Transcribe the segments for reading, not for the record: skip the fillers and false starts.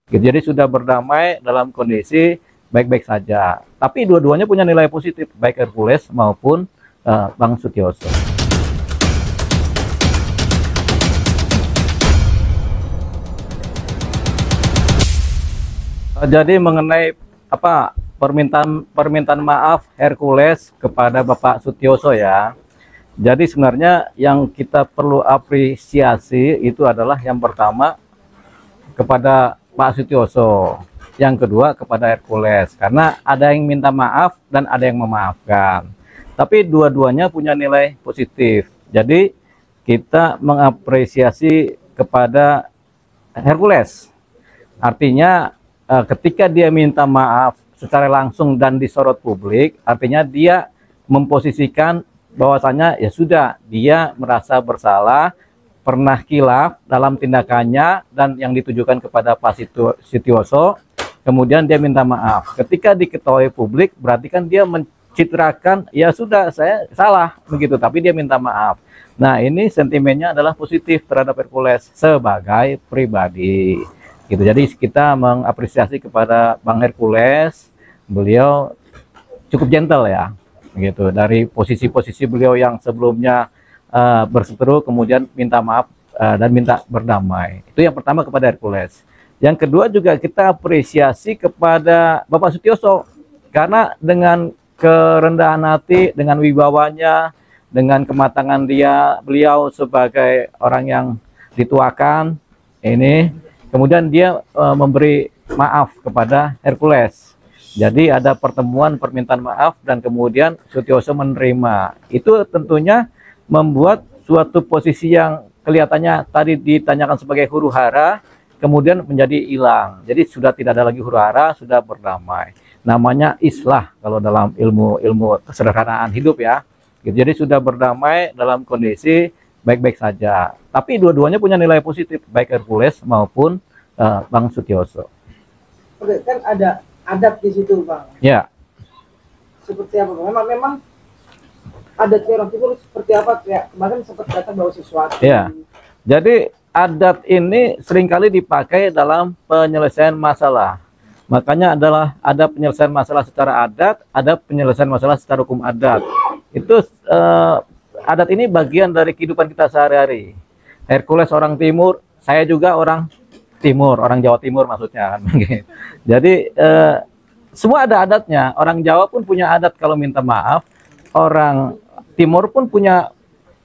Gitu. Jadi sudah berdamai dalam kondisi baik-baik saja. Tapi dua-duanya punya nilai positif, baik Hercules maupun Bang Sutioso. Jadi mengenai apa permintaan maaf Hercules kepada Bapak Sutioso ya. Jadi sebenarnya yang kita perlu apresiasi itu adalah yang pertama kepada Pak Sutioso, yang kedua kepada Hercules, karena ada yang minta maaf dan ada yang memaafkan. Tapi dua-duanya punya nilai positif. Jadi kita mengapresiasi kepada Hercules. Artinya ketika dia minta maaf secara langsung dan disorot publik, artinya dia memposisikan bahwasanya ya sudah, dia merasa bersalah, pernah khilaf dalam tindakannya dan yang ditujukan kepada Pak Sutioso, kemudian dia minta maaf. Ketika diketahui publik, berarti kan dia mencitrakan ya sudah, saya salah begitu, tapi dia minta maaf. Nah, ini sentimennya adalah positif terhadap Hercules sebagai pribadi. Gitu. Jadi kita mengapresiasi kepada Bang Hercules, beliau cukup gentle ya, gitu. Dari posisi-posisi beliau yang sebelumnya berseteru, kemudian minta maaf dan minta berdamai. Itu yang pertama kepada Hercules. Yang kedua juga kita apresiasi kepada Bapak Sutioso, karena dengan kerendahan hati, dengan wibawanya, dengan kematangan beliau sebagai orang yang dituakan ini. Kemudian dia memberi maaf kepada Hercules. Jadi ada pertemuan permintaan maaf dan kemudian Sutioso menerima. Itu tentunya membuat suatu posisi yang kelihatannya tadi ditanyakan sebagai huru hara, kemudian menjadi hilang. Jadi sudah tidak ada lagi huru hara, sudah berdamai. Namanya islah kalau dalam ilmu kesederhanaan hidup ya. Jadi sudah berdamai dalam kondisi baik-baik saja. Tapi dua-duanya punya nilai positif, baik Hercules maupun Bang Sutioso. Oke, kan ada adat di situ, Bang. Ya. Seperti apa, Bang? Memang adat orang timur seperti apa? Kayak kemarin sempat kata bawa sesuatu. Ya. Jadi adat ini seringkali dipakai dalam penyelesaian masalah. Makanya ada penyelesaian masalah secara adat, ada penyelesaian masalah secara hukum adat. Itu adat ini bagian dari kehidupan kita sehari-hari. Hercules orang timur, saya juga orang timur, orang Jawa Timur maksudnya. Jadi semua ada adatnya. Orang Jawa pun punya adat kalau minta maaf, orang timur pun punya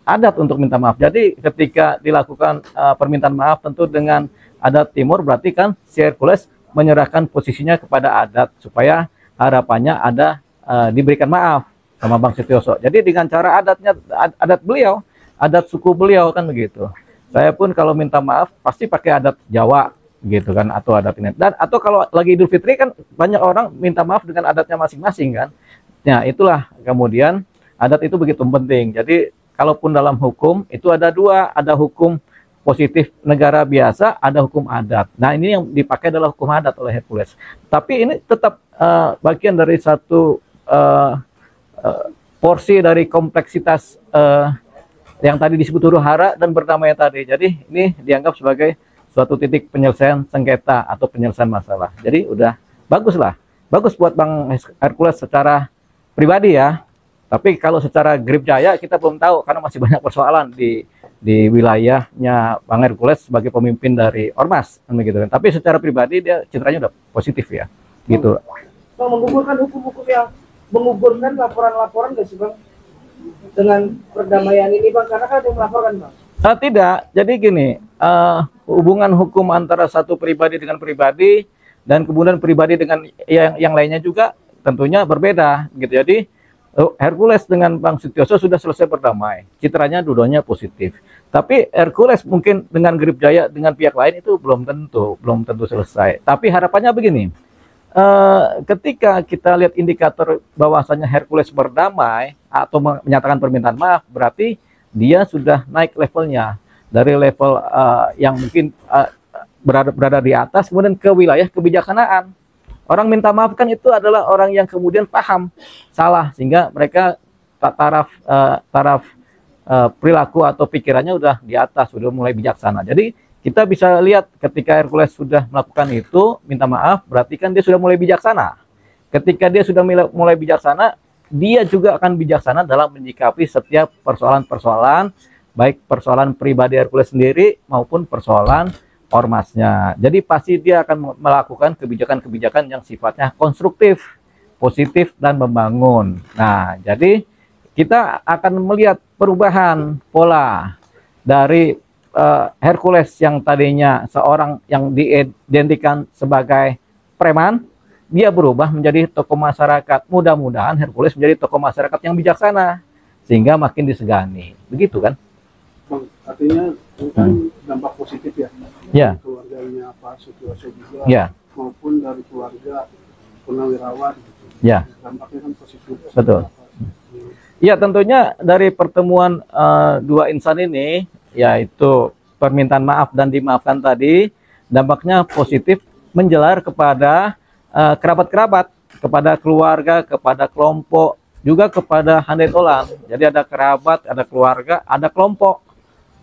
adat untuk minta maaf. Jadi ketika dilakukan permintaan maaf tentu dengan adat timur, berarti kan si Hercules menyerahkan posisinya kepada adat supaya harapannya ada diberikan maaf sama Bang Sutioso. Jadi dengan cara adat beliau, adat suku beliau kan begitu. Saya pun kalau minta maaf pasti pakai adat Jawa gitu kan, atau adat ini. Dan atau kalau lagi Idul Fitri kan banyak orang minta maaf dengan adatnya masing-masing kan. Nah, itulah kemudian adat itu begitu penting. Jadi kalaupun dalam hukum itu ada dua, ada hukum positif negara biasa, ada hukum adat. Nah, ini yang dipakai adalah hukum adat oleh Hercules. Tapi ini tetap bagian dari satu porsi dari kompleksitas yang tadi disebut huru hara dan berdamai tadi. Jadi ini dianggap sebagai suatu titik penyelesaian sengketa atau penyelesaian masalah. Jadi udah bagus lah. Bagus buat Bang Hercules secara pribadi ya. Tapi kalau secara Grip Jaya kita belum tahu karena masih banyak persoalan di wilayahnya Bang Hercules sebagai pemimpin dari Ormas gitu kan. Tapi secara pribadi dia citranya udah positif ya. Gitu. Bang, menggugurkan hukum-hukum yang menggugurkan laporan-laporan nggak sih, Bang? Dengan perdamaian ini, Bang, karena kan ada yang melaporkan, Bang. Tidak. Jadi gini, hubungan hukum antara satu pribadi dengan pribadi dan kemudian pribadi dengan yang lainnya juga tentunya berbeda gitu. Jadi Hercules dengan Bang Sutioso sudah selesai berdamai, citranya dua-duanya positif. Tapi Hercules mungkin dengan Grip Jaya dengan pihak lain itu belum tentu selesai. Tapi harapannya begini, ketika kita lihat indikator bahwasanya Hercules berdamai atau menyatakan permintaan maaf, berarti dia sudah naik levelnya dari level yang mungkin berada di atas kemudian ke wilayah kebijaksanaan. Orang minta maaf kan itu adalah orang yang kemudian paham salah sehingga mereka taraf perilaku atau pikirannya udah di atas, sudah mulai bijaksana. Jadi kita bisa lihat ketika Hercules sudah melakukan itu, minta maaf, berarti kan dia sudah mulai bijaksana. Ketika dia sudah mulai bijaksana, dia juga akan bijaksana dalam menyikapi setiap persoalan-persoalan, baik persoalan pribadi Hercules sendiri maupun persoalan ormasnya. Jadi pasti dia akan melakukan kebijakan-kebijakan yang sifatnya konstruktif, positif, dan membangun. Nah, jadi kita akan melihat perubahan pola dari Hercules yang tadinya seorang yang diidentikan sebagai preman, dia berubah menjadi tokoh masyarakat. Mudah-mudahan Hercules menjadi tokoh masyarakat yang bijaksana, sehingga makin disegani. Begitu kan? Bang, artinya kan dampak positif ya, Ya. keluarganya Pak Sutioso juga, Ya. maupun dari keluarga purnawirawan, Ya. dampaknya kan positif. Betul. Ya, tentunya dari pertemuan dua insan ini, yaitu permintaan maaf dan dimaafkan tadi, dampaknya positif menjelar kepada kerabat-kerabat, kepada keluarga, kepada kelompok, juga kepada handai tolan. Jadi ada kerabat, ada keluarga, ada kelompok.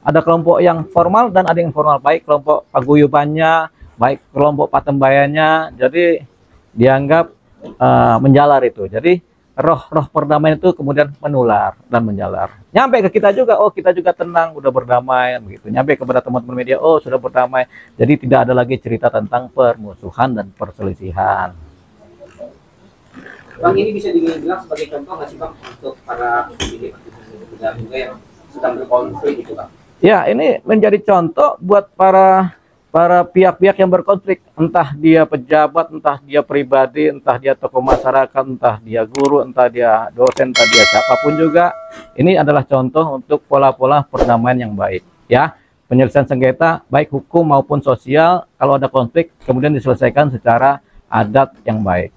Ada kelompok yang formal dan ada yang informal, baik kelompok paguyubannya, baik kelompok patembayannya. Jadi dianggap menjalar itu. Jadi roh-roh perdamaian itu kemudian menular dan menjalar. Nyampe ke kita juga, oh kita juga tenang, udah berdamai begitu. Nyampe kepada teman-teman media, oh sudah berdamai. Jadi tidak ada lagi cerita tentang permusuhan dan perselisihan. Bang, ini bisa dibilang sebagai contoh nggak sih Bang untuk para pemilih juga yang sedang berkonflik gitu Bang? Ya, ini menjadi contoh buat para pihak-pihak yang berkonflik, entah dia pejabat, entah dia pribadi, entah dia tokoh masyarakat, entah dia guru, entah dia dosen, entah dia siapapun juga. Ini adalah contoh untuk pola-pola perdamaian yang baik, ya. Penyelesaian sengketa baik hukum maupun sosial, kalau ada konflik kemudian diselesaikan secara adat yang baik.